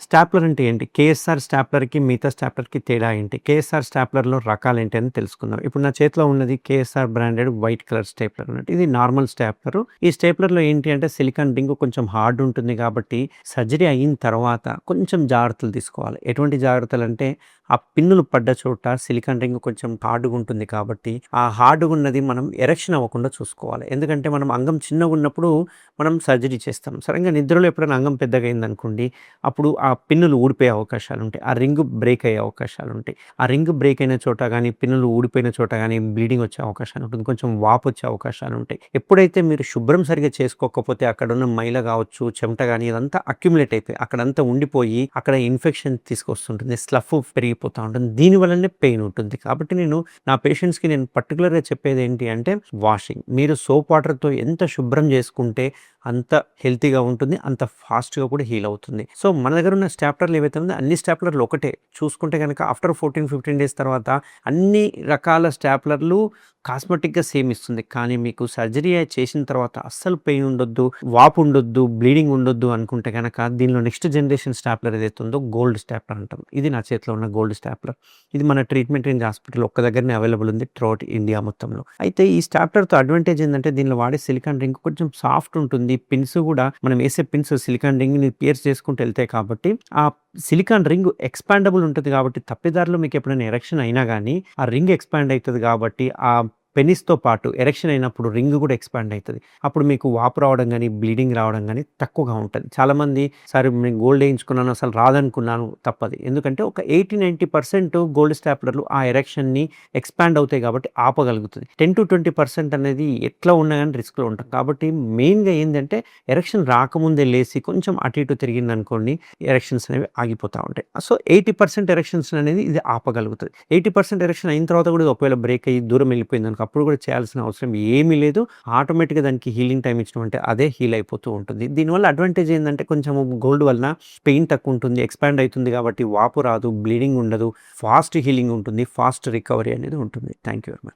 Stapler అంటే ఏంటి? KSR స్టాప్లర్‌కి మిగతా స్టాప్లర్‌కి తేడా ఏంటి? కేఎస్ఆర్ స్టాప్లర్‌లో రకాలేంటి అని తెలుసుకుందాం. ఇప్పుడు నా చేతిలో ఉన్నది KSR branded white colour stapler అన్నట్టు. ఇది నార్మల్ స్టాప్లరు. ఈ స్టేప్లర్‌లో ఏంటి అంటే సిలికాన్ రింగ్ కొంచెం హార్డ్ ఉంటుంది కాబట్టి సర్జరీ అయిన తర్వాత కొంచెం జాగ్రత్తలు తీసుకోవాలి. ఎటువంటి జాగ్రత్తలంటే ఆ పిన్నులు పడ్డ చోట సిలికాన్ రింగ్ కొంచెం హార్డ్‌గా ఉంటుంది కాబట్టి ఆ హార్డ్‌గా ఉన్నది మనం ఎరెక్షన్ అవ్వకుండా చూసుకోవాలి. ఎందుకంటే మనం అంగం చిన్నగున్నప్పుడు మనం సర్జరీ చేస్తాం. సడెన్‌గా నిద్రలో ఎప్పుడైనా అంగం పెద్దగా అయిందనుకోండి, అప్పుడు ఆ పిన్నులు ఊడిపోయే అవకాశాలుంటాయి. ఆ రింగ్ బ్రేక్ అయ్యే అవకాశాలుంటాయి. ఆ రింగ్ బ్రేక్ అయిన చోట గానీ, పిన్నులు ఊడిపోయిన చోట గానీ బ్లీడింగ్ వచ్చే అవకాశాలుంటుంది. కొంచెం వాపొచ్చే అవకాశాలుంటాయి. ఎప్పుడైతే మీరు శుభ్రం సరిగ్గా చేసుకోకపోతే అక్కడున్న మైల గావచ్చు, చెమట గానీ ఇదంతా అక్యుములేట్ అయిపోయి అక్కడంతా ఉండిపోయి అక్కడ ఇన్ఫెక్షన్ తీసుకొస్తుంటుంది. స్లఫ్ పెరిగిపోతా ఉంటుంది. దీని వల్లనే పెయిన్ ఉంటుంది. కాబట్టి నా పేషెంట్స్‌కి నేను పర్టిక్యులర్‌గా చెప్పేదేంటి అంటే వాషింగ్. మీరు సోప్ వాటర్‌తో ఎంత శుభ్రం చేసుకుంటే అంత హెల్తీగా ఉంటుంది. అంత ఫాస్ట్‌గా కూడా హీల్ అవుతుంది. సో, మన దగ్గర ఉన్న స్టాప్లర్‌లు ఏవైతే ఉందో అన్ని స్టాప్లర్‌లు ఒకటే. చూసుకుంటే గనక ఆఫ్టర్ 14, 15 డేస్ తర్వాత అన్ని రకాల స్టాప్లర్‌లు కాస్మెటిక్‌గా సేమ్ ఇస్తుంది. కానీ మీకు సర్జరీ చేసిన తర్వాత అస్సలు పెయిన్ ఉండొద్దు, వాపు ఉండొద్దు, బ్లీడింగ్ ఉండొద్దు అనుకుంటే గనక దీనిలో నెక్స్ట్ జనరేషన్ స్టాప్లర్ ఏదైతే ఉందో గోల్డ్ స్టాప్లర్ అంటాం. ఇది నా చేతిలో ఉన్న గోల్డ్ స్టాప్లర్. ఇది మన ట్రీట్మెంట్ రేంజ్ హాస్పిటల్ ఒక్క దగ్గరనే అవైలబుల్ ఉంది త్రూఅవుట్ ఇండియా మొత్తంలో. అయితే ఈ స్టాప్లర్‌తో అడ్వాంటేజ్ ఏందంటే దీనిలో వాడే సిలికాన్ రింగ్ కొంచెం సాఫ్ట్ ఉంటుంది. పిన్స్ కూడా మనం వేసే పిన్స్ సిలికాన్ రింగ్‌ని పియర్స్ చేసుకుంటూ ఎళ్తాయి కాబట్టి ఆ సిలికాన్ రింగ్ ఎక్స్‌పాండబుల్ ఉంటది కాబట్టి తప్పిదారిలో మీకు ఎప్పుడైనా ఎరెక్షన్ అయినా గానీ ఆ రింగ్ ఎక్స్‌పాండ్ అయితది కాబట్టి ఆ పెనిస్‌తో పాటు ఎరెక్షన్ అయినప్పుడు రింగ్ కూడా ఎక్స్‌పాండ్ అయితది. అప్పుడు మీకు వాపు రావడం గానీ, బ్లీడింగ్ రావడం గానీ తక్కువగా ఉంటది. చాలామంది సార్ నేను గోల్డ్ ఏయించుకున్నాను అసలు రాదనుకున్నాను తప్పది. ఎందుకంటే ఒక 80-90% గోల్డ్ స్టాప్లర్‌లు ఆ ఎరెక్షన్‌ని ఎక్స్‌పాండ్ అవుతాయి కాబట్టి ఆపగలుగుతది. 10-20% అనేది ఎట్లా ఉన్నా గానీ రిస్క్‌లో ఉంటాం. కాబట్టి మెయిన్‌గా ఏందంటే ఎరెక్షన్ రాకముందే లేసి కొంచెం అటు ఇటు తిరిగిందనుకోండి ఎరెక్షన్స్ అనేవి ఆగిపోతా ఉంటాయి. సో, 80% ఎరెక్షన్స్ అనేది ఇది ఆపగలుగుతది. 80% ఎరెక్షన్ అయిన తర్వాత కూడా ఒకవేళ బ్రేక్ అయ్యి దూరం వెళ్ళిపోయిందనుకో అప్పుడు కూడా చేయాల్సిన అవసరం ఏమీ లేదు. ఆటోమేటిక్‌గా దానికి హీలింగ్ టైమ్ ఇచ్చినామంటే అదే హీల్ అయిపోతూ ఉంటుంది. దీనివల్ల అడ్వాంటేజ్ ఏందంటే కొంచెము గోల్డ్ వలన పెయిన్ తక్కువుంటుంది. ఎక్స్‌పాండ్ అయితుంది కాబట్టి వాపు రాదు, బ్లీడింగ్ ఉండదు, ఫాస్ట్ హీలింగ్ ఉంటుంది, ఫాస్ట్ రికవరీ అనేది ఉంటుంది. Thank you very much.